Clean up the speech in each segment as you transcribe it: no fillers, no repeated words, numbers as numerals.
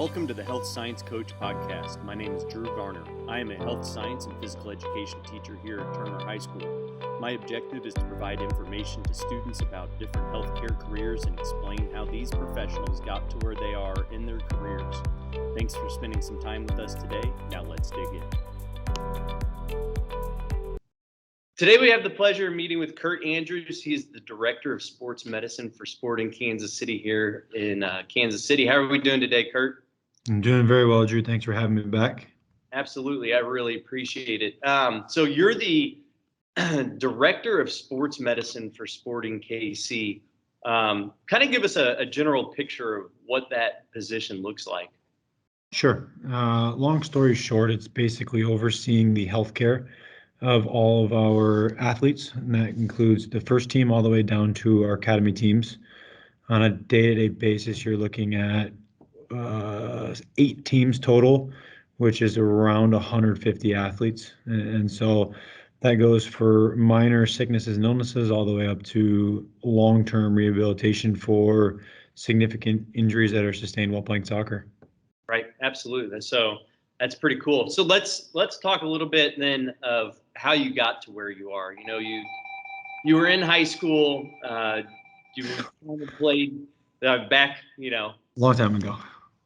Welcome to the Health Science Coach Podcast. My name is Drew Garner. I am a health science and physical education teacher here at Turner High School. My objective is to provide information to students about different healthcare careers and explain how these professionals got to where they are in their careers. Thanks for spending some time with us today. Now let's dig in. Today we have the pleasure of meeting with Kurt Andrews. He is the Director of Sports Medicine for Sporting Kansas City here in Kansas City. How are we doing today, Kurt? I'm doing very well, Drew. Thanks for having me back. Absolutely. I really appreciate it. So you're the Director of Sports Medicine for Sporting KC. Kind of give us a general picture of what that position looks like. Sure. Long story short, it's basically overseeing the healthcare of all of our athletes, and that includes the first team all the way down to our academy teams. On a day-to-day basis, you're looking at 8 teams total, which is around 150 athletes. And so that goes for minor sicknesses and illnesses all the way up to long-term rehabilitation for significant injuries that are sustained while playing soccer. Right, absolutely. So that's pretty cool. So let's talk a little bit then of how you got to where you are. You know, you were in high school. You played back. Long time ago.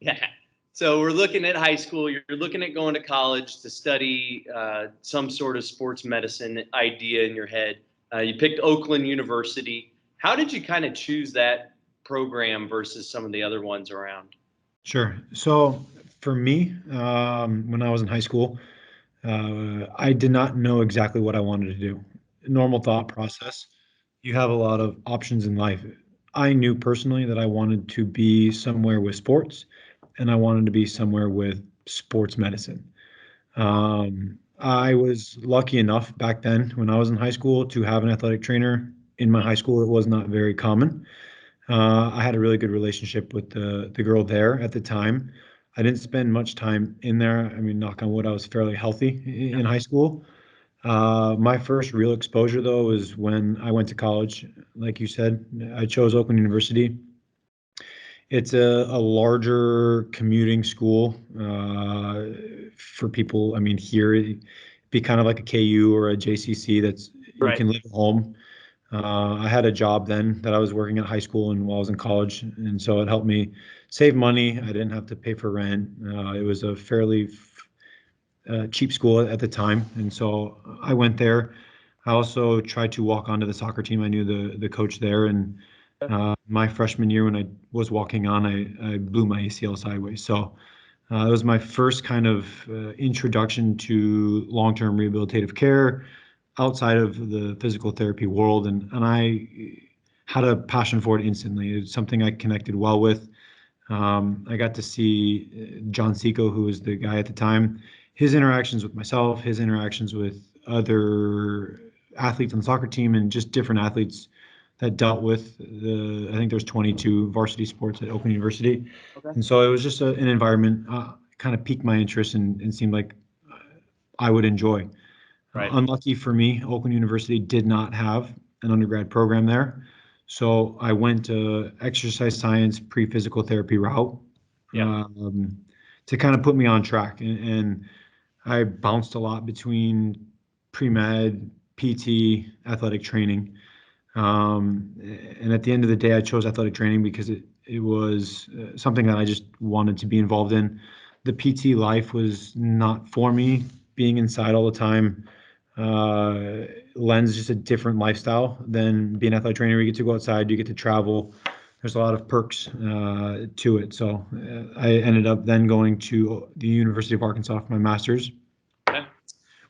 Yeah. So we're looking at high school. You're looking at going to college to study some sort of sports medicine idea in your head. You picked Oakland University. How did you kind of choose that program versus some of the other ones around? Sure. So for me, when I was in high school, I did not know exactly what I wanted to do. Normal thought process. You have a lot of options in life. I knew personally that I wanted to be somewhere with sports, and I wanted to be somewhere with sports medicine. I was lucky enough back then when I was in high school to have an athletic trainer in my high school. It was not very common. I had a really good relationship with the girl there at the time. I didn't spend much time in there. I mean, knock on wood, I was fairly healthy in high school. My first real exposure, though, was when I went to college. Like you said, I chose Oakland University. It's a larger commuting school for people. I mean, here it'd be kind of like a KU or a JCC that's you Right. can live at home. I had a job then that I was working at high school and while I was in college, and so it helped me save money. I didn't have to pay for rent. It was a fairly cheap school at the time, and so I went there. I also tried to walk onto the soccer team. I knew the coach there, and my freshman year when I was walking on, I blew my ACL sideways. So it was my first kind of introduction to long-term rehabilitative care outside of the physical therapy world, and I had a passion for it instantly. It's something I connected well with. I got to see John Seco, who was the guy at the time, his interactions with myself, his interactions with other athletes on the soccer team, and just different athletes that dealt with I think there's 22 varsity sports at Oakland University. Okay. And so it was just an environment kind of piqued my interest and seemed like I would enjoy. Right. Unlucky for me, Oakland University did not have an undergrad program there. So I went to exercise science pre-physical therapy route to kind of put me on track. And I bounced a lot between pre-med, PT, athletic training. And at the end of the day, I chose athletic training because it was something that I just wanted to be involved in. The PT life was not for me. Being inside all the time lends just a different lifestyle than being an athletic trainer. You get to go outside, you get to travel. There's a lot of perks to it. So I ended up then going to the University of Arkansas for my master's,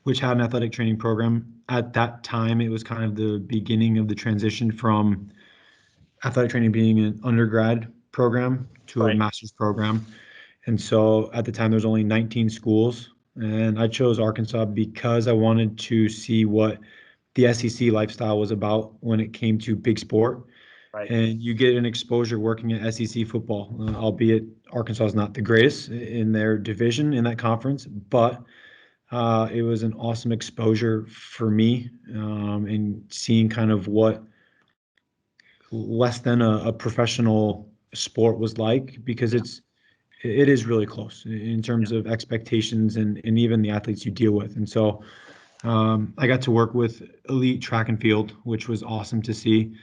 which had an athletic training program. At that time, it was kind of the beginning of the transition from athletic training being an undergrad program to a master's program. And so at the time, there was only 19 schools. And I chose Arkansas because I wanted to see what the SEC lifestyle was about when it came to big sport. Right. And you get an exposure working at SEC football, albeit Arkansas is not the greatest in their division in that conference, but it was an awesome exposure for me in seeing kind of what less than a professional sport was like, because it is really close in terms of expectations and even the athletes you deal with. And so I got to work with elite track and field, which was awesome to see.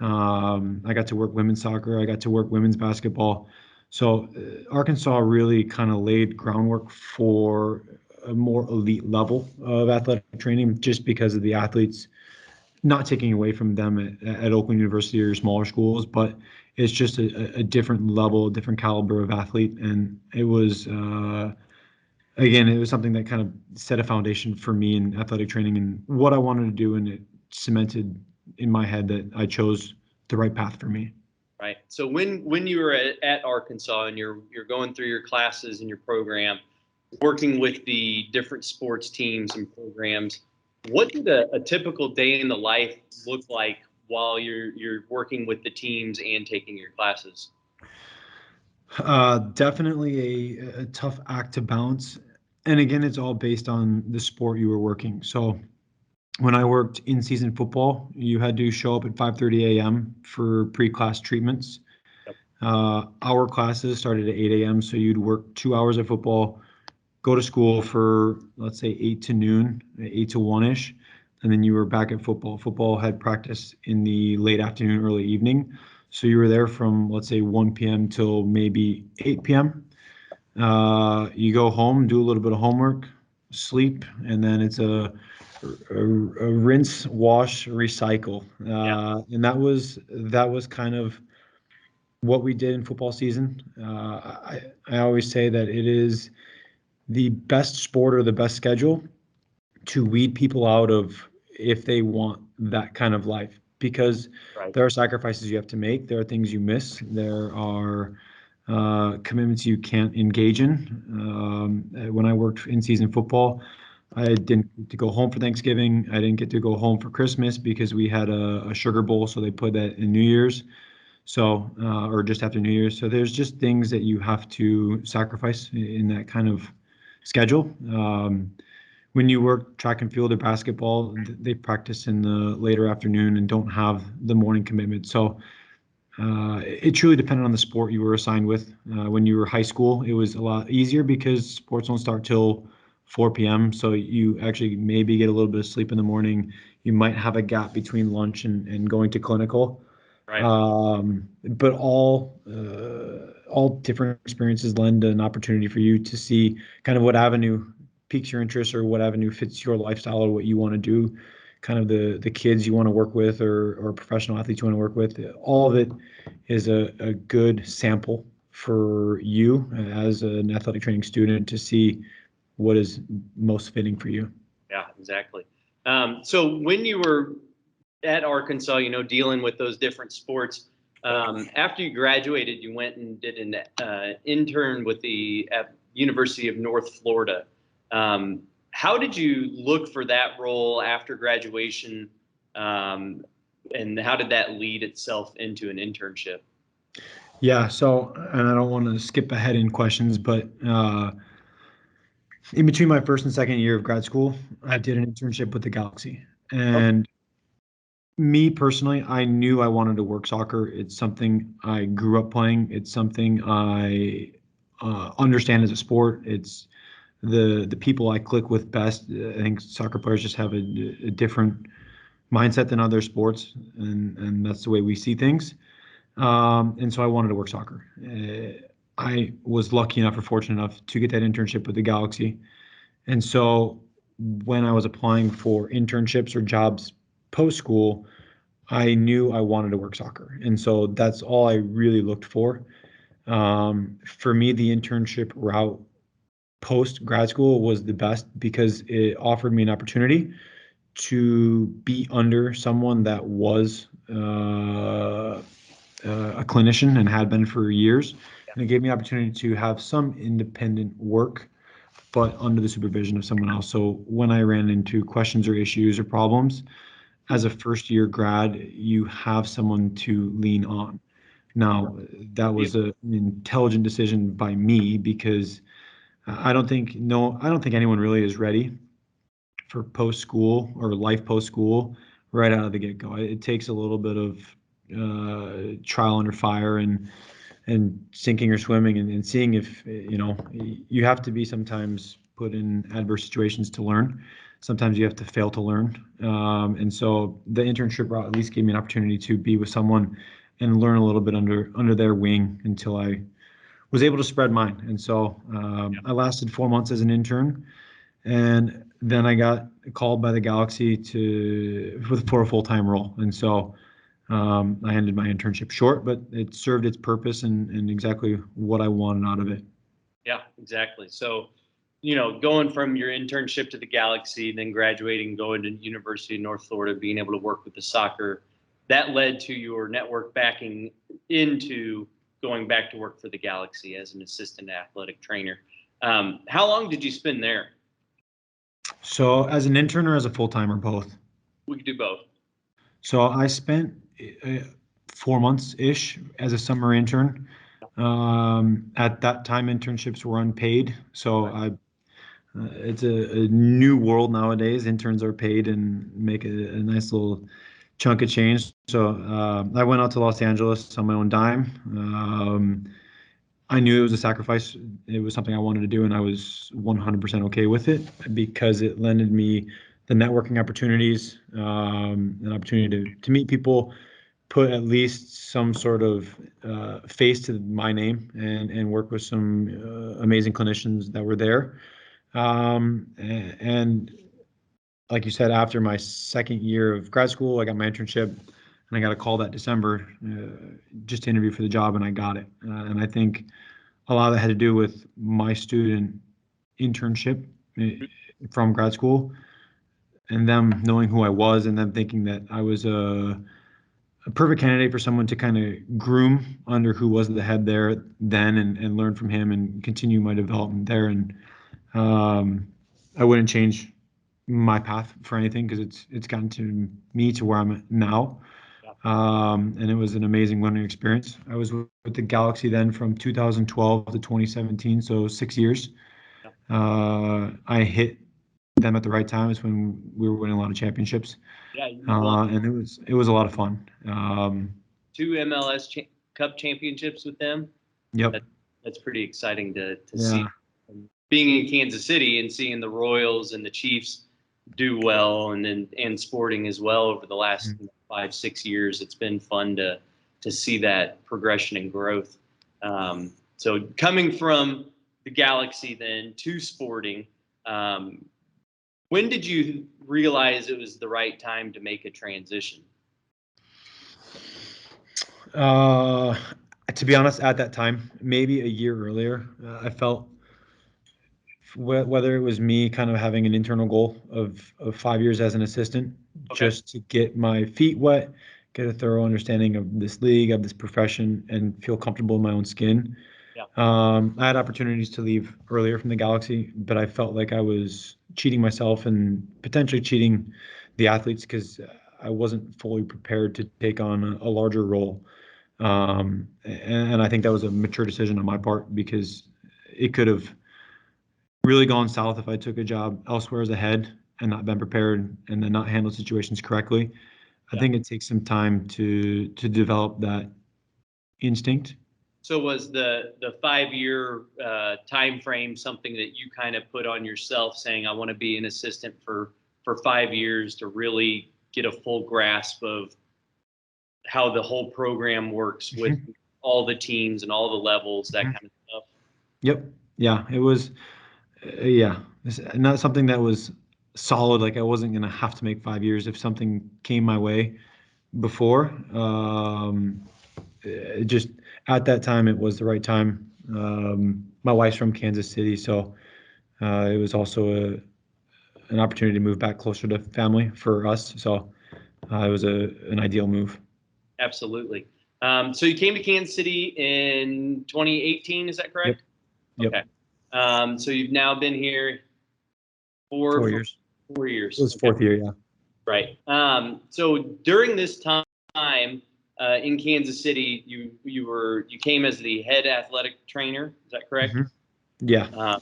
I got to work women's soccer. I got to work women's basketball. So Arkansas really kind of laid groundwork for a more elite level of athletic training just because of the athletes, not taking away from them at Oakland University or smaller schools, but it's just a different level, a different caliber of athlete. And it was, again, it was something that kind of set a foundation for me in athletic training and what I wanted to do. And it cemented in my head that I chose the right path for me. Right. So when you were at Arkansas and you're going through your classes and your program, working with the different sports teams and programs, what did a typical day in the life look like while you're working with the teams and taking your classes? Definitely a tough act to balance. And again, it's all based on the sport you were working. So when I worked in season football, you had to show up at 5:30 a.m. for pre-class treatments. Yep. Our classes started at 8 a.m. So you'd work 2 hours of football, go to school for, let's say, 8 to noon, 8 to 1-ish, and then you were back at football. Football had practice in the late afternoon, early evening. So you were there from, let's say, 1 p.m. till maybe 8 p.m. You go home, do a little bit of homework, sleep, and then it's a rinse, wash, recycle. And that was kind of what we did in football season. I always say that it is the best sport or the best schedule to weed people out of if they want that kind of life, because Right. there are sacrifices you have to make. There are things you miss. There are commitments you can't engage in. When I worked in season football, I didn't get to go home for Thanksgiving. I didn't get to go home for Christmas because we had a sugar bowl, so they put that in New Year's. So, or just after New Year's. So there's just things that you have to sacrifice in that kind of schedule. When you work track and field or basketball, they practice in the later afternoon and don't have the morning commitment. So it truly depended on the sport you were assigned with. When you were high school, it was a lot easier because sports don't start till 4 p.m. So you actually maybe get a little bit of sleep in the morning. You might have a gap between lunch and going to clinical. Right. But all different experiences lend an opportunity for you to see kind of what avenue piques your interest or what avenue fits your lifestyle or what you want to do, kind of the kids you want to work with or professional athletes you want to work with. All of it is a good sample for you as an athletic training student to see what is most fitting for you. Yeah, exactly. So when you were at Arkansas, dealing with those different sports, after you graduated, you went and did an intern with the University of North Florida. How did you look for that role after graduation, and how did that lead itself into an internship? Yeah, so, and I don't want to skip ahead in questions, but in between my first and second year of grad school, I did an internship with the Galaxy. And me personally, I knew I wanted to work soccer. It's something I grew up playing. It's something I understand as a sport. It's the people I click with best. I think soccer players just have a different mindset than other sports, and that's the way we see things. And so I wanted to work soccer. I was lucky enough or fortunate enough to get that internship with the Galaxy. And so when I was applying for internships or jobs post school, I knew I wanted to work soccer. And so that's all I really looked for. For me, the internship route post grad school was the best because it offered me an opportunity to be under someone that was a clinician and had been for years. And it gave me the opportunity to have some independent work, but under the supervision of someone else. So when I ran into questions or issues or problems, as a first year grad, you have someone to lean on. Now, that was an intelligent decision by me because I don't think anyone really is ready for post school or life post school right out of the get go. It takes a little bit of trial under fire and and sinking or swimming, and seeing if, you have to be sometimes put in adverse situations to learn. Sometimes you have to fail to learn. And so the internship route at least gave me an opportunity to be with someone and learn a little bit under their wing until I was able to spread mine. And so I lasted 4 months as an intern, and then I got called by the Galaxy for a full-time role. And so I ended my internship short, but it served its purpose and exactly what I wanted out of it. Yeah, exactly. So, going from your internship to the Galaxy, then graduating, going to University of North Florida, being able to work with the soccer, that led to your network backing into going back to work for the Galaxy as an assistant athletic trainer. How long did you spend there? So as an intern or as a full-time, or both? We could do both. So I spent 4 months-ish as a summer intern. At that time, internships were unpaid. So it's a new world nowadays. Interns are paid and make a nice little chunk of change. So I went out to Los Angeles on my own dime. I knew it was a sacrifice. It was something I wanted to do, and I was 100% okay with it because it lended me the networking opportunities, an opportunity to meet people, put at least some sort of face to my name, and work with some amazing clinicians that were there. And like you said, after my second year of grad school, I got my internship, and I got a call that December just to interview for the job, and I got it. And I think a lot of that had to do with my student internship from grad school, and them knowing who I was, and them thinking that I was a perfect candidate for someone to kind of groom under who was the head there then, and learn from him and continue my development there. And I wouldn't change my path for anything because it's gotten to me to where I'm at now. And it was an amazing learning experience. I was with the Galaxy then from 2012 to 2017, so 6 years. I hit them at the right time. It's when we were winning a lot of championships. Yeah, and it was a lot of fun. 2 MLS Cup championships with them. Yep. That's pretty exciting to Yeah. see. Being in Kansas City and seeing the Royals and the Chiefs do well, and Sporting as well over the last 5-6 years, it's been fun to see that progression and growth. So coming from the Galaxy then to Sporting, when did you realize it was the right time to make a transition? To be honest, at that time, maybe a year earlier, I felt whether it was me kind of having an internal goal of 5 years as an assistant, just to get my feet wet, get a thorough understanding of this league, of this profession, and feel comfortable in my own skin. Yeah. I had opportunities to leave earlier from the Galaxy, but I felt like I was cheating myself and potentially cheating the athletes because I wasn't fully prepared to take on a larger role. And I think that was a mature decision on my part because it could have really gone south if I took a job elsewhere as a head and not been prepared and then not handled situations correctly. I think it takes some time to develop that instinct. So was the 5-year time frame something that you kind of put on yourself, saying I want to be an assistant for 5 years to really get a full grasp of how the whole program works with all the teams and all the levels, that kind of stuff? Yep. Yeah, it was. It's not something that was solid. Like I wasn't gonna have to make 5 years if something came my way before. It just at that time it was the right time. My wife's from Kansas City, so it was also an opportunity to move back closer to family for us. So it was an ideal move. Absolutely. So you came to Kansas City in 2018, is that correct? Yep. Okay. So you've now been here 4 years. 4 years. It was fourth year, yeah. Right. So during this time in Kansas City, you came as the head athletic trainer. Is that correct? Yeah.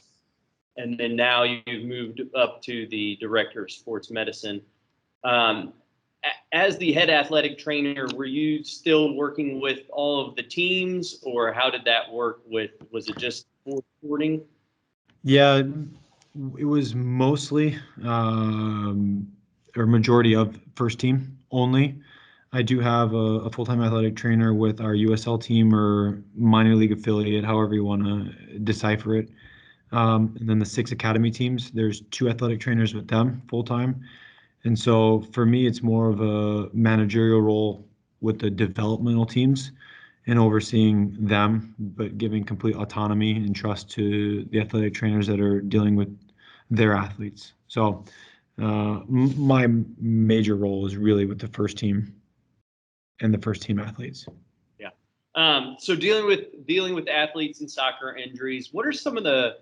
And then now you've moved up to the director of sports medicine. as the head athletic trainer, were you still working with all of the teams, or how did that work? Was it just for sporting? Yeah, it was mostly or majority of first team only. I do have a full-time athletic trainer with our USL team or minor league affiliate, however you want to decipher it. And then the 6 academy teams, there's 2 athletic trainers with them full-time. And so for me, it's more of a managerial role with the developmental teams and overseeing them, but giving complete autonomy and trust to the athletic trainers that are dealing with their athletes. So my major role is really with the first team and the first team athletes. Yeah. So dealing with athletes and soccer injuries, what are some of the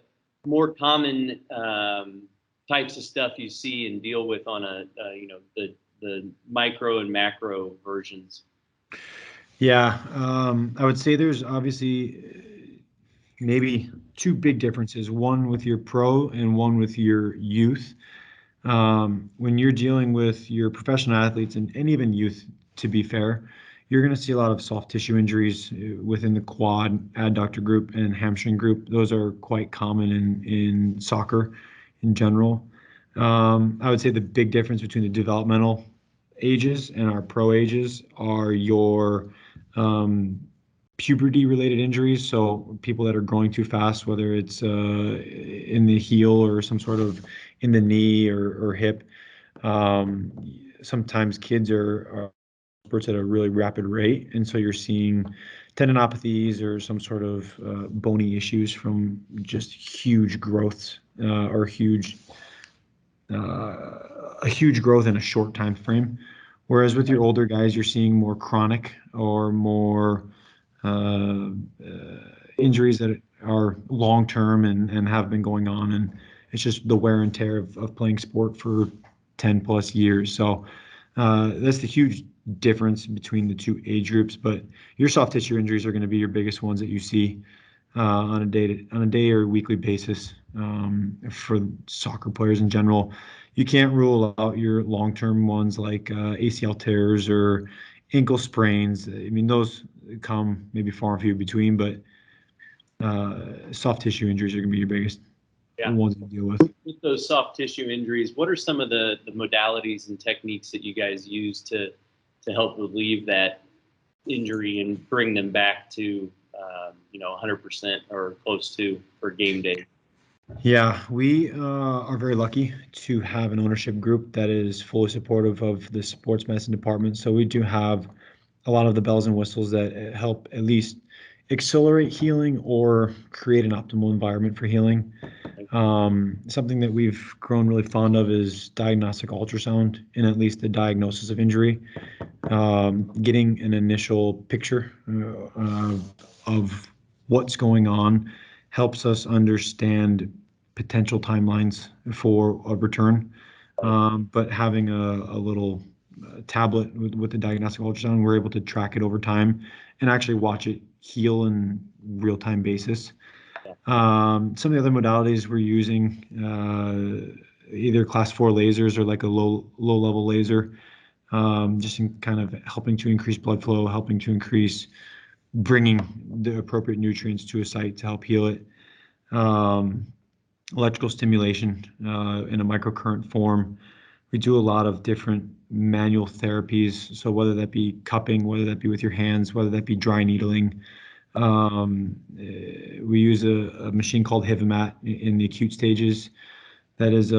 more common types of stuff you see and deal with on the micro and macro versions? Yeah, I would say there's obviously maybe 2 big differences, one with your pro and one with your youth. When you're dealing with your professional athletes and even youth, to be fair, you're going to see a lot of soft tissue injuries within the quad, adductor group, and hamstring group. Those are quite common in soccer in general. I would say the big difference between the developmental ages and our pro ages are your puberty related injuries. So people that are growing too fast, whether it's in the heel or some sort of in the knee or hip. Sometimes kids are spurts at a really rapid rate, and so you're seeing tendinopathies or some sort of bony issues from just huge growths or a huge growth in a short time frame. Whereas with your older guys, you're seeing more chronic or more uh, injuries that are long term and have been going on, and it's just the wear and tear of playing sport for 10 plus years. So that's the huge difference between the 2 age groups. But your soft tissue injuries are going to be your biggest ones that you see on a day or weekly basis for soccer players in general. You can't rule out your long-term ones like ACL tears or ankle sprains. I mean, those come maybe far and few between, but soft tissue injuries are going to be your biggest ones to deal with. With those soft tissue injuries, what are some of the modalities and techniques that you guys use to help relieve that injury and bring them back to 100% or close to for game day? Yeah, we are very lucky to have an ownership group that is fully supportive of the sports medicine department. So we do have a lot of the bells and whistles that help at least accelerate healing or create an optimal environment for healing. Something that we've grown really fond of is diagnostic ultrasound in at least the diagnosis of injury. Getting an initial picture of what's going on helps us understand potential timelines for a return. But having a little tablet with the diagnostic ultrasound, we're able to track it over time and actually watch it heal in real-time basis. Some of the other modalities we're using, either class 4 lasers or like a low-level laser, just in kind of helping to increase blood flow, helping to increase bringing the appropriate nutrients to a site to help heal it. Electrical stimulation in a microcurrent form. We do a lot of different manual therapies. So whether that be cupping, whether that be with your hands, whether that be dry needling. We use a machine called Hivamat in the acute stages. That is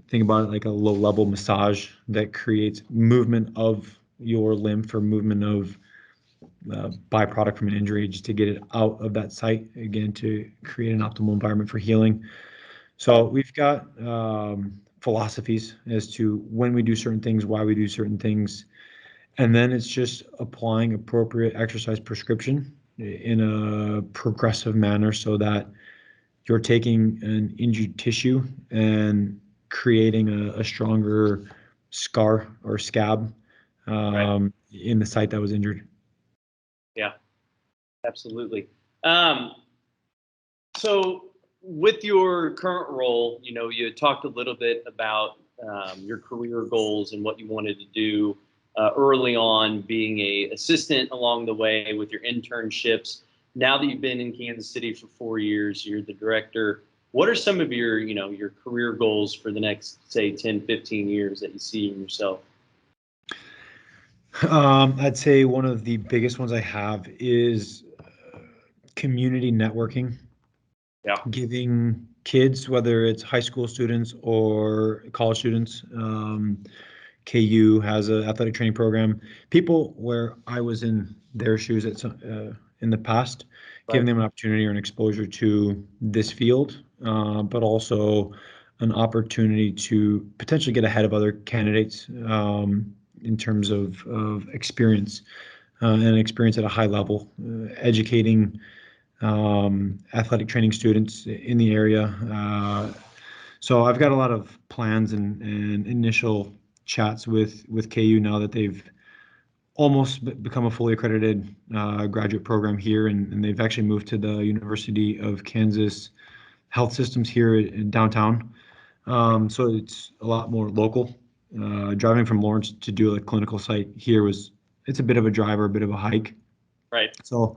think about it like a low level massage that creates movement of your lymph or movement of byproduct from an injury just to get it out of that site, again, to create an optimal environment for healing. So we've got philosophies as to when we do certain things, why we do certain things, and then it's just applying appropriate exercise prescription in a progressive manner so that you're taking an injured tissue and creating a stronger scar or scab in the site that was injured. Yeah, absolutely. So with your current role, you talked a little bit about your career goals and what you wanted to do early on, being a assistant along the way with your internships. Now that you've been in Kansas City for 4 years, you're the director. What are some of your, your career goals for the next, say, 10, 15 years that you see in yourself? I'd say one of the biggest ones I have is community networking. Yeah. Giving kids, whether it's high school students or college students, KU has an athletic training program. People where I was in their shoes in the past, giving them an opportunity or an exposure to this field, but also an opportunity to potentially get ahead of other candidates in terms of experience and experience at a high level, educating athletic training students in the area. So I've got a lot of plans and initial chats with KU now that they've almost become a fully accredited graduate program here, and they've actually moved to the University of Kansas Health Systems here in downtown. So it's a lot more local. Driving from Lawrence to do a clinical site here it's a bit of a drive or a bit of a hike. Right. So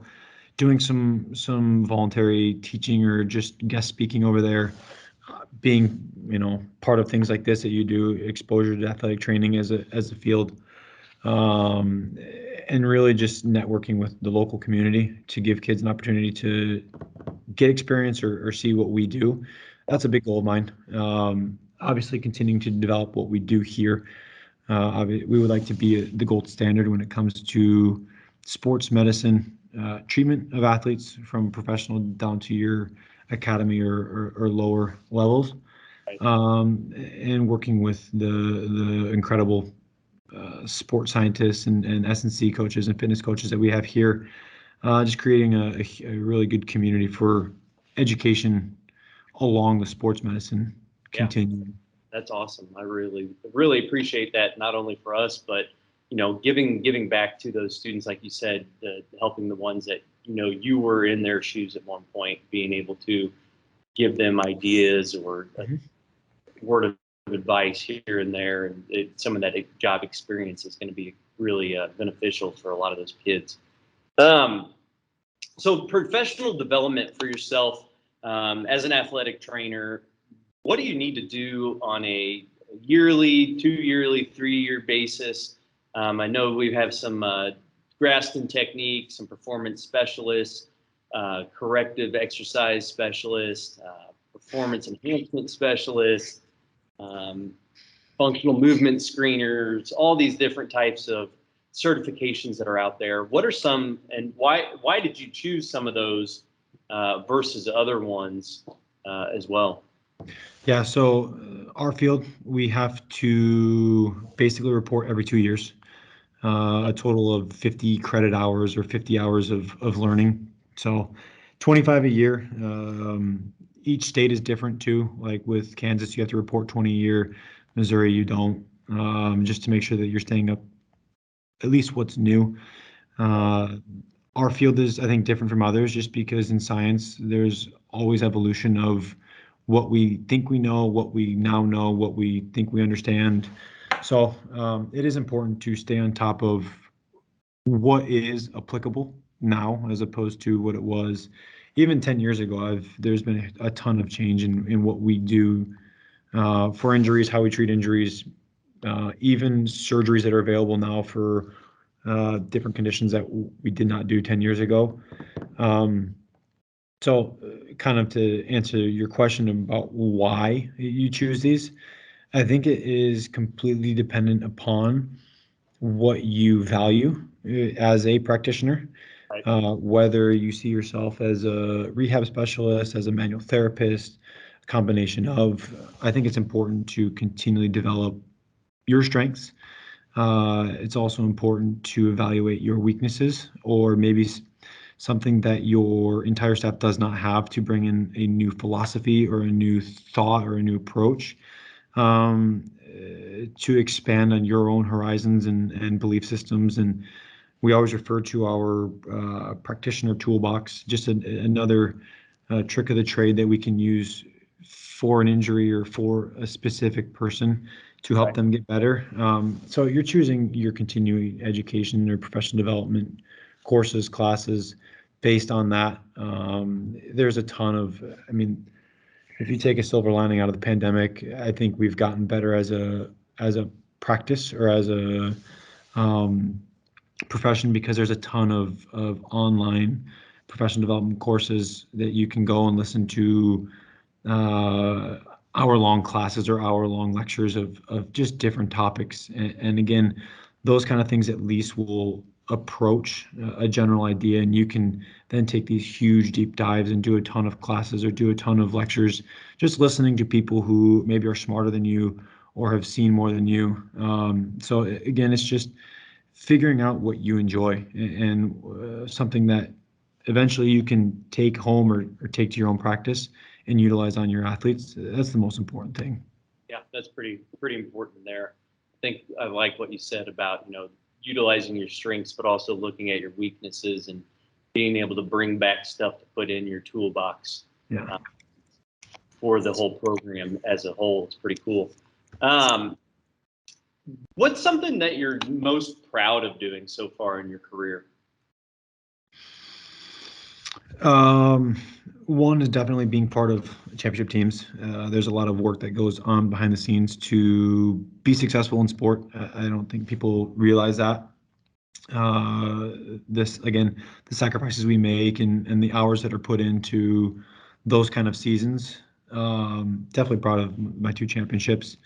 doing some voluntary teaching or just guest speaking over there, being part of things like this that you do, exposure to athletic training as a field, and really just networking with the local community to give kids an opportunity to get experience or see what we do. That's a big goal of mine. Obviously, continuing to develop what we do here. We would like to be the gold standard when it comes to sports medicine treatment of athletes, from professional down to your academy or lower levels, and working with the incredible sports scientists and S&C coaches and fitness coaches that we have here, just creating a really good community for education along the sports medicine continuum. That's awesome. I really appreciate that, not only for us, but giving back to those students, like you said, helping the ones that you were in their shoes at one point, being able to give them ideas or a word of advice here and there, and some of that job experience is going to be really beneficial for a lot of those kids. So professional development for yourself as an athletic trainer, what do you need to do on a yearly, 2-yearly, 3-year basis? I know we have some Graston techniques, some performance specialists, corrective exercise specialists, performance enhancement specialists, functional movement screeners, all these different types of certifications that are out there. What are some, and why did you choose some of those versus other ones as well? Yeah, so our field, we have to basically report every 2 years, a total of 50 credit hours or 50 hours of learning. So 25 a year. Each state is different too. Like with Kansas, you have to report 20 a year. Missouri, you don't, just to make sure that you're staying up at least what's new. Our field is, I think, different from others just because in science, there's always evolution of what we think we know, what we now know, what we think we understand. So it is important to stay on top of what is applicable now as opposed to what it was even 10 years ago. There's been a ton of change in what we do for injuries, how we treat injuries, even surgeries that are available now for different conditions that we did not do 10 years ago. So kind of to answer your question about why you choose these, I think it is completely dependent upon what you value as a practitioner, whether you see yourself as a rehab specialist, as a manual therapist, a combination of. I think it's important to continually develop your strengths. It's also important to evaluate your weaknesses, or maybe something that your entire staff does not have, to bring in a new philosophy or a new thought or a new approach to expand on your own horizons and belief systems. And we always refer to our practitioner toolbox, just another trick of the trade that we can use for an injury or for a specific person to help them get better. So you're choosing your continuing education or professional development courses, classes based on that. There's a ton of, I mean, if you take a silver lining out of the pandemic, I think we've gotten better as a practice or as a profession, because there's a ton of online professional development courses that you can go and listen to hour-long classes or hour-long lectures of just different topics. And again, those kind of things at least will approach a general idea, and you can then take these huge deep dives and do a ton of classes or do a ton of lectures, just listening to people who maybe are smarter than you or have seen more than you. So again, it's just figuring out what you enjoy and something that eventually you can take home or take to your own practice and utilize on your athletes. That's the most important thing. Yeah, that's pretty important there. I think I like what you said about, utilizing your strengths, but also looking at your weaknesses and being able to bring back stuff to put in your toolbox. Yeah. For the whole program as a whole. It's pretty cool. What's something that you're most proud of doing so far in your career? One is definitely being part of championship teams. There's a lot of work that goes on behind the scenes to be successful in sport. I don't think people realize that. This, again, the sacrifices we make and the hours that are put into those kind of seasons. Definitely proud of my 2 championships.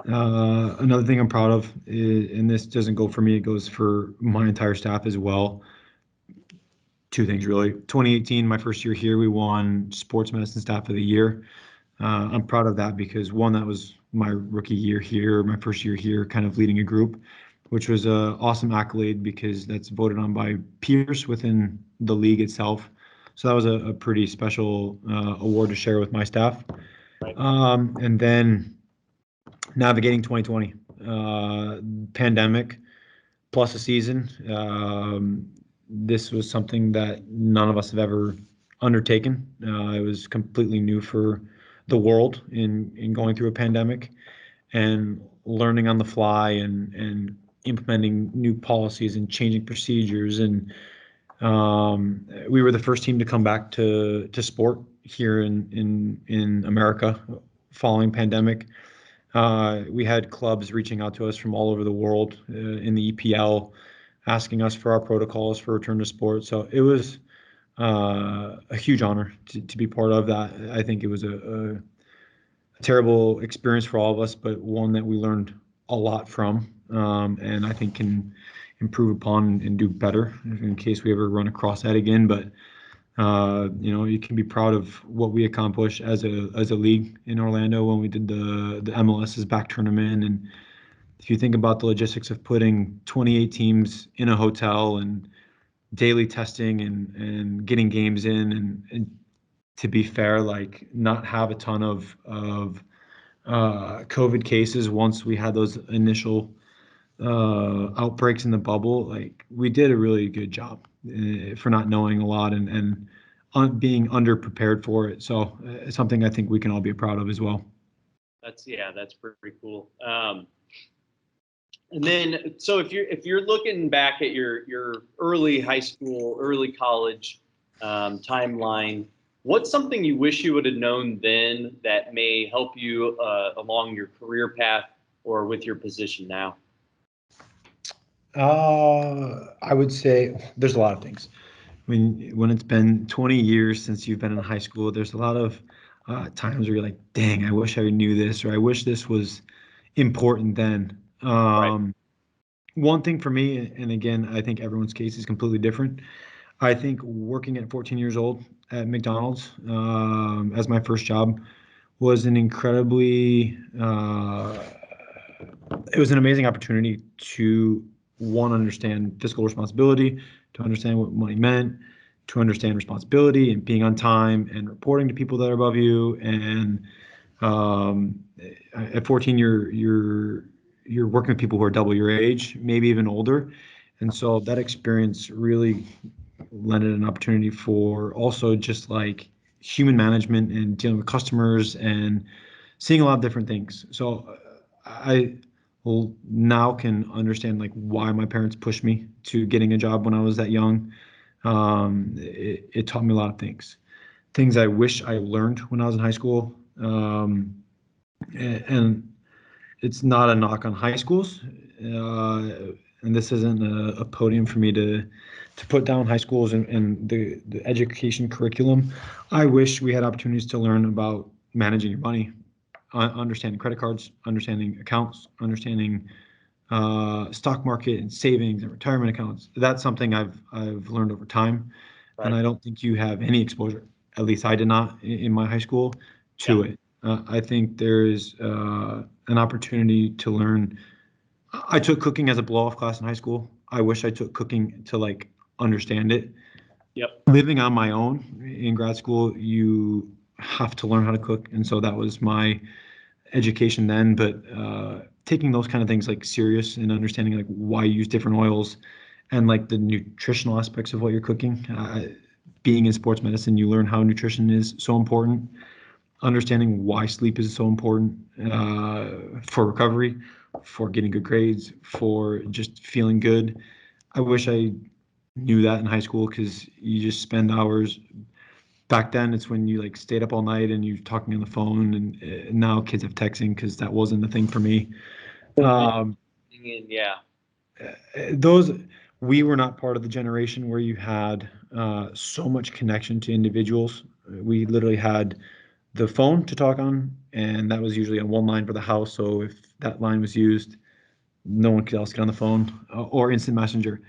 Another thing I'm proud of is, and this doesn't go for me, it goes for my entire staff as well. 2 things really. 2018, my first year here, we won Sports Medicine Staff of the Year. I'm proud of that because, one, that was my rookie year here, my first year here, kind of leading a group, which was an awesome accolade because that's voted on by peers within the league itself. So that was a pretty special award to share with my staff. Right. And then navigating 2020, pandemic plus a season. This was something that none of us have ever undertaken. It was completely new for the world in going through a pandemic and learning on the fly and implementing new policies and changing procedures. And we were the first team to come back to sport here in America following pandemic. We had clubs reaching out to us from all over the world in the EPL, asking us for our protocols for return to sport. So it was a huge honor to be part of that. I think it was a terrible experience for all of us, but one that we learned a lot from, and I think can improve upon and do better in case we ever run across that again. But you can be proud of what we accomplished as a league in Orlando when we did the MLS's back tournament. And if you think about the logistics of putting 28 teams in a hotel and daily testing and getting games in, and to be fair, like not have a ton of COVID cases once we had those initial outbreaks in the bubble, like we did a really good job for not knowing a lot and being underprepared for it. So it's something I think we can all be proud of as well. That's pretty cool. And then, so if you're looking back at your early high school, early college timeline, what's something you wish you would have known then that may help you along your career path or with your position now? I would say there's a lot of things. I mean, when it's been 20 years since you've been in high school, there's a lot of times where you're like, dang, I wish I knew this, or I wish this was important then. Right. One thing for me, and again, I think everyone's case is completely different. I think working at 14 years old at McDonald's as my first job was an incredibly, it was an amazing opportunity to, one, understand fiscal responsibility, to understand what money meant, to understand responsibility and being on time and reporting to people that are above you. And at 14, you're working with people who are double your age, maybe even older. And so that experience really lended an opportunity for also just like human management and dealing with customers and seeing a lot of different things. So I now can understand like why my parents pushed me to getting a job when I was that young. It taught me a lot of things I wish I learned when I was in high school. And it's not a knock on high schools, and this isn't a podium for me to put down high schools and the education curriculum. I wish we had opportunities to learn about managing your money, understanding credit cards, understanding accounts, understanding stock market and savings and retirement accounts. That's something I've learned over time, and Right. I don't think you have any exposure. At least I did not in my high school to Yeah. it. I think there's an opportunity to learn. I took cooking as a blow-off class in high school. I wish I took cooking to like understand it. Yep. Living on my own in grad school, you have to learn how to cook, and so that was my education then. But taking those kind of things like serious and understanding like why you use different oils and like the nutritional aspects of what you're cooking. Being in sports medicine, you learn how nutrition is so important. Understanding why sleep is so important for recovery, for getting good grades, for just feeling good. I wish I knew that in high school because you just spend hours. Back then, it's when you like stayed up all night and you're talking on the phone, and now kids have texting because that wasn't the thing for me. Um, Yeah. those we were not part of the generation where you had so much connection to individuals. We literally had the phone to talk on, and that was usually on one line for the house. So if that line was used, no one else get on the phone or instant messenger.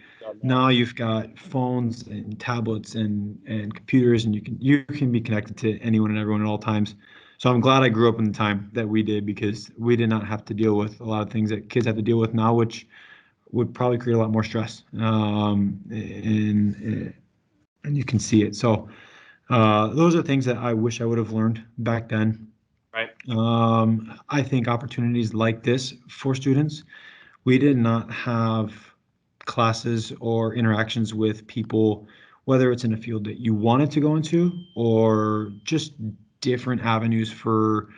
Now you've got phones and tablets and computers, and you can be connected to anyone and everyone at all times. So I'm glad I grew up in the time that we did because we did not have to deal with a lot of things that kids have to deal with now, which would probably create a lot more stress. And you can see it. So those are things that I wish I would have learned back then. Right. I think opportunities like this for students, we did not have classes or interactions with people, whether it's in a field that you wanted to go into or just different avenues for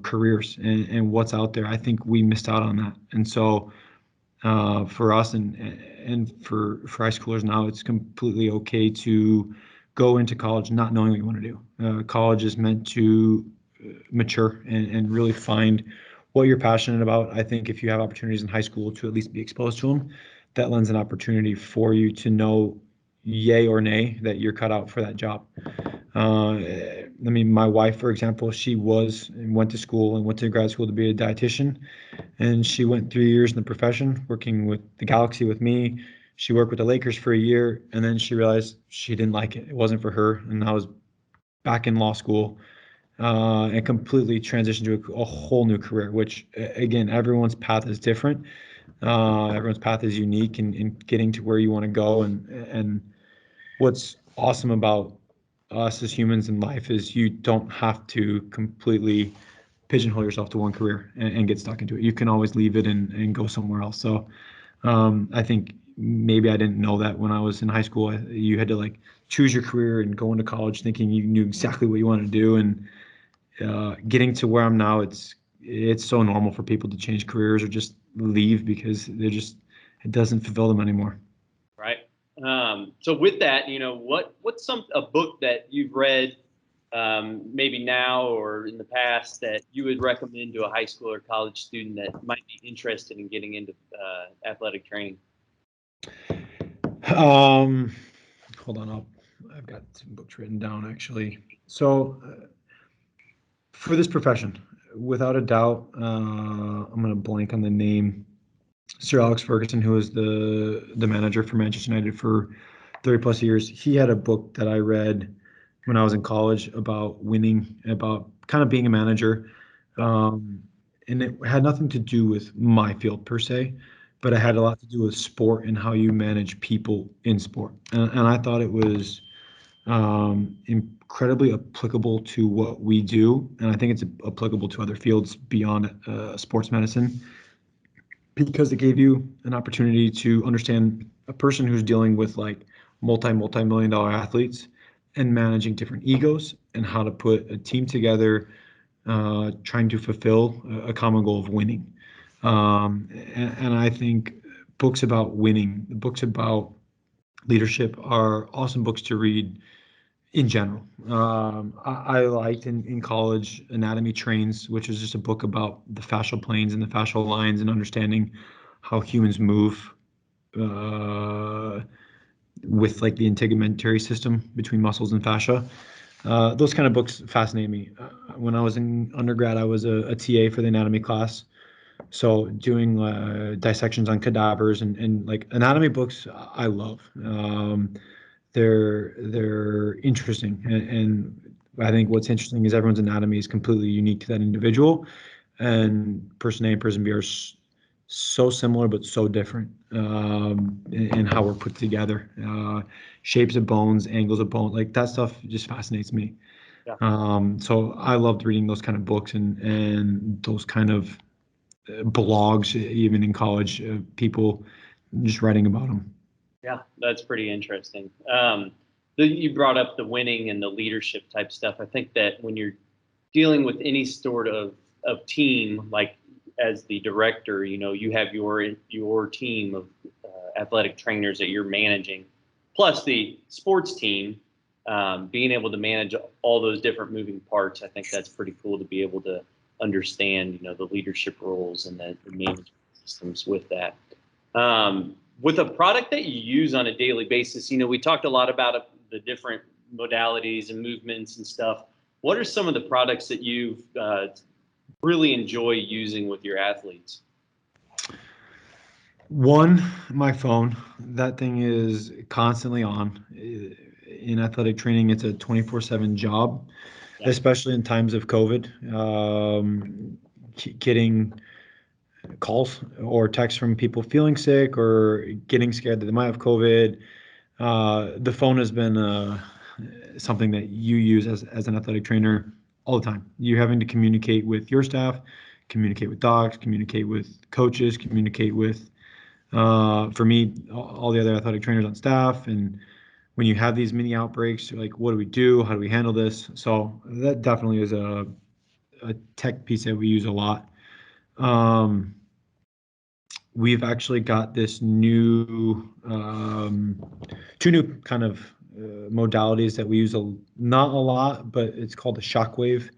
careers and what's out there. I think we missed out on that. And so for us and for high schoolers now, it's completely okay to go into college not knowing what you want to do. College is meant to mature and really find what you're passionate about. I think if you have opportunities in high school to at least be exposed to them, that lends an opportunity for you to know yay or nay that you're cut out for that job. I mean, my wife, for example, she was and went to school and went to grad school to be a dietitian, and she went 3 years in the profession working with the Galaxy with me. She worked with the Lakers for a year, and then she realized she didn't like it. It wasn't for her, and I was back in law school and completely transitioned to a whole new career. Which, again, everyone's path is different. Everyone's path is unique in getting to where you want to go, and what's awesome about us as humans in life is you don't have to completely pigeonhole yourself to one career and get stuck into it. You can always leave it and go somewhere else. So I think maybe I didn't know that when I was in high school. You had to like choose your career and go into college thinking you knew exactly what you wanted to do. And getting to where I'm now, it's so normal for people to change careers or just leave because it doesn't fulfill them anymore. Right. So with that, what's a book that you've read, maybe now or in the past, that you would recommend to a high school or college student that might be interested in getting into athletic training? Hold on, I've got some books written down actually. So for this profession, without a doubt, I'm going to blank on the name. Sir Alex Ferguson, who was the manager for Manchester United for 30 plus years, he had a book that I read when I was in college about winning, about kind of being a manager. And it had nothing to do with my field per se, but it had a lot to do with sport and how you manage people in sport. And I thought it was incredibly applicable to what we do. And I think it's applicable to other fields beyond sports medicine because it gave you an opportunity to understand a person who's dealing with like multi-million dollar athletes and managing different egos and how to put a team together trying to fulfill a common goal of winning. And I think books about winning, books about leadership are awesome books to read in general. I liked in college Anatomy Trains, which is just a book about the fascial planes and the fascial lines and understanding how humans move with like the integumentary system between muscles and fascia. Those kind of books fascinate me. When I was in undergrad, I was a TA for the anatomy class. So doing dissections on cadavers and like anatomy books, I love. They're interesting, and I think what's interesting is everyone's anatomy is completely unique to that individual, and person A and person B are so similar but so different in how we're put together. Shapes of bones, angles of bone, like that stuff just fascinates me. Yeah. So I loved reading those kind of books and those kind of blogs, even in college, people just writing about them. Yeah, that's pretty interesting. You brought up the winning and the leadership type stuff. I think that when you're dealing with any sort of team, like as the director, you have your team of athletic trainers that you're managing, plus the sports team, being able to manage all those different moving parts. I think that's pretty cool to be able to understand, the leadership roles and the management systems with that. With a product that you use on a daily basis, we talked a lot about the different modalities and movements and stuff. What are some of the products that you've really enjoy using with your athletes? One, my phone. That thing is constantly on. In athletic training, it's a 24/7 job, Yeah. especially in times of COVID. Getting calls or texts from people feeling sick or getting scared that they might have COVID. The phone has been something that you use as an athletic trainer all the time. You're having to communicate with your staff, communicate with docs, communicate with coaches, communicate with, for me, all the other athletic trainers on staff. And when you have these mini outbreaks, you're like, what do we do? How do we handle this? So that definitely is a tech piece that we use a lot. We've actually got this new, two new kind of modalities that we use not a lot, but it's called a shockwave.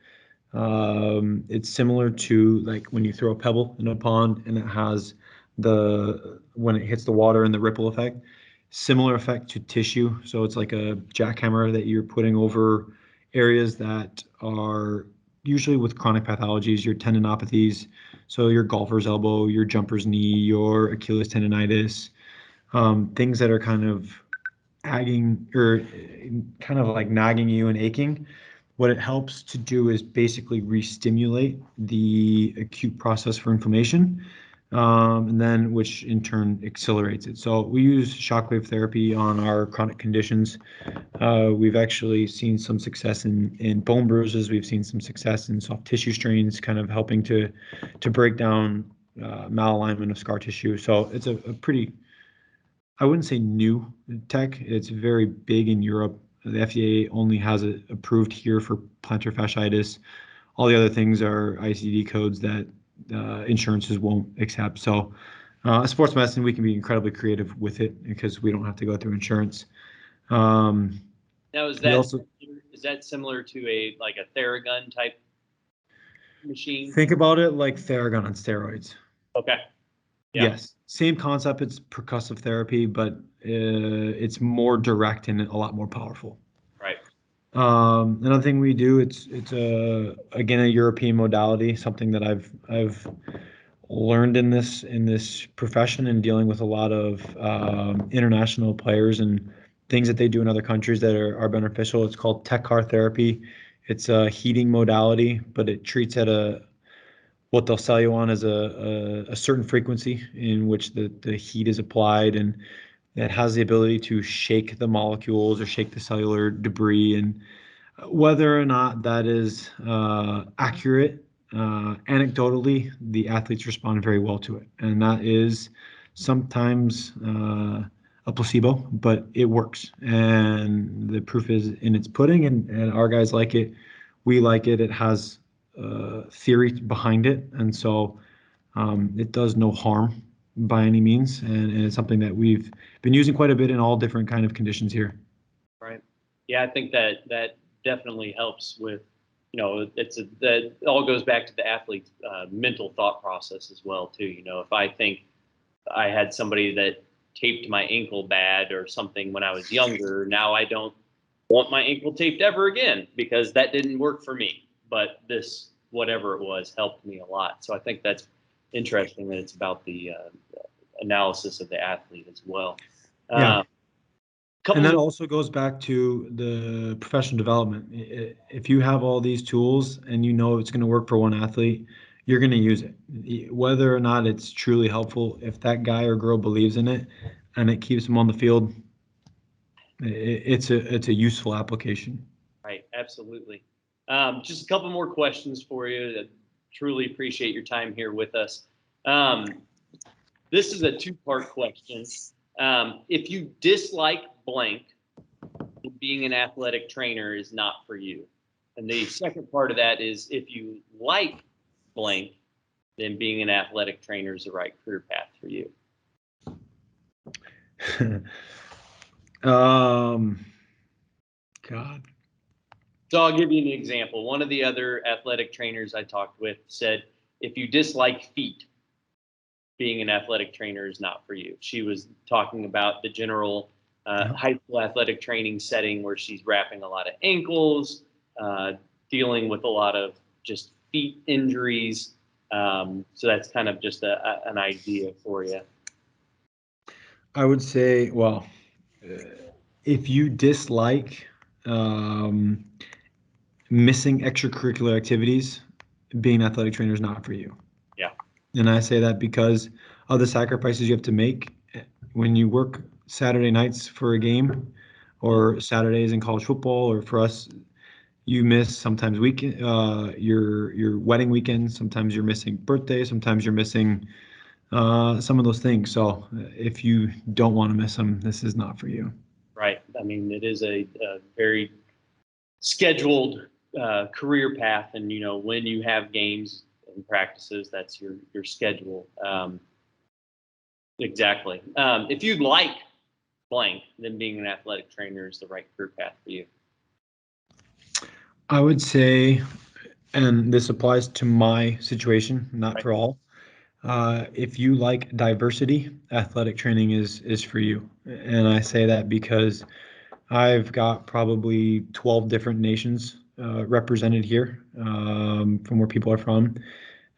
It's similar to like when you throw a pebble in a pond and it has when it hits the water and the ripple effect. Similar effect to tissue. So it's like a jackhammer that you're putting over areas that are usually with chronic pathologies, your tendinopathies. So your golfer's elbow, your jumper's knee, your Achilles tendonitis, things that are kind of nagging or kind of like nagging you and aching. What it helps to do is basically re-stimulate the acute process for inflammation, and then which in turn accelerates it. So we use shockwave therapy on our chronic conditions. We've actually seen some success in bone bruises. We've seen some success in soft tissue strains, kind of helping to break down malalignment of scar tissue. So it's a pretty, I wouldn't say new tech. It's very big in Europe. The FDA only has it approved here for plantar fasciitis. All the other things are ICD codes that insurances won't accept. So sports medicine, we can be incredibly creative with it because we don't have to go through insurance. Now, is that similar to a Theragun type machine? Think about it like Theragun on steroids. Okay. Yeah. Yes, same concept. It's percussive therapy, but it's more direct and a lot more powerful. Right. Another thing we do, it's again a European modality, something that I've learned in this profession and dealing with a lot of international players and things that they do in other countries that are beneficial. It's called tech car therapy. It's a heating modality, but it treats at what they'll sell you on as a certain frequency in which the heat is applied, and it has the ability to shake the molecules or shake the cellular debris. And whether or not that is accurate, anecdotally, the athletes respond very well to it. And that is sometimes a placebo, but it works. And the proof is in its pudding, and our guys like it. We like it. It has theory behind it, and so it does no harm by any means, and it's something that we've been using quite a bit in all different kind of conditions here. Right. Yeah, I think that definitely helps with, that all goes back to the athlete's mental thought process as well too. If I think I had somebody that taped my ankle bad or something when I was younger, now I don't want my ankle taped ever again because that didn't work for me. But this, whatever it was, helped me a lot. So I think that's interesting that it's about the analysis of the athlete as well. Yeah. And that also goes back to the professional development. If you have all these tools and you know it's going to work for one athlete, you're going to use it. Whether or not it's truly helpful, if that guy or girl believes in it and it keeps them on the field, it's a useful application. Right, absolutely. Just a couple more questions for you. I truly appreciate your time here with us. This is a two-part question. If you dislike blank, being an athletic trainer is not for you. And the second part of that is if you like blank, then being an athletic trainer is the right career path for you. God. So I'll give you an example. One of the other athletic trainers I talked with said, if you dislike feet, being an athletic trainer is not for you. She was talking about the general high school athletic training setting where she's wrapping a lot of ankles, dealing with a lot of just feet injuries. So that's kind of just an idea for you. I would say, well, if you dislike missing extracurricular activities, being an athletic trainer is not for you. Yeah. And I say that because of the sacrifices you have to make when you work Saturday nights for a game or Saturdays in college football, or for us, you miss sometimes weekend, your wedding weekend, sometimes you're missing birthdays, sometimes you're missing some of those things. So if you don't want to miss them, this is not for you. Right. I mean, it is a very scheduled career path, and when you have games and practices, that's your schedule. Exactly. If you'd like blank, then being an athletic trainer is the right career path for you. I would say, and this applies to my situation, not for all. If you like diversity, athletic training is for you. And I say that because I've got probably 12 different nations represented here from where people are from.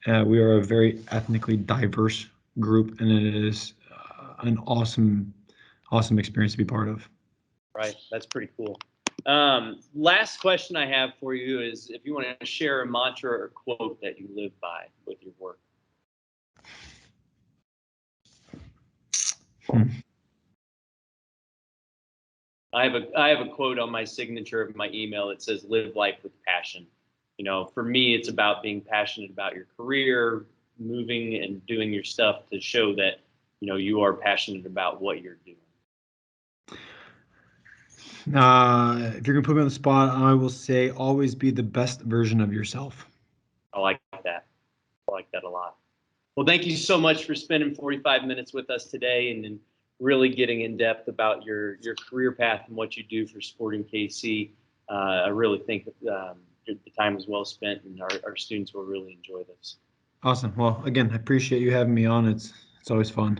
We are a very ethnically diverse group, and it is an awesome experience to be part of. Right. That's pretty cool. Last question I have for you is if you want to share a mantra or quote that you live by with your work. I have a quote on my signature of my email that says, live life with passion. For me, it's about being passionate about your career, moving and doing your stuff to show that, you are passionate about what you're doing. If you're going to put me on the spot, I will say always be the best version of yourself. I like that. I like that a lot. Well, thank you so much for spending 45 minutes with us today and really getting in depth about your career path and what you do for Sporting KC. I really think the time was well spent, and our students will really enjoy this. Awesome. Well, again, I appreciate you having me on. It's always fun.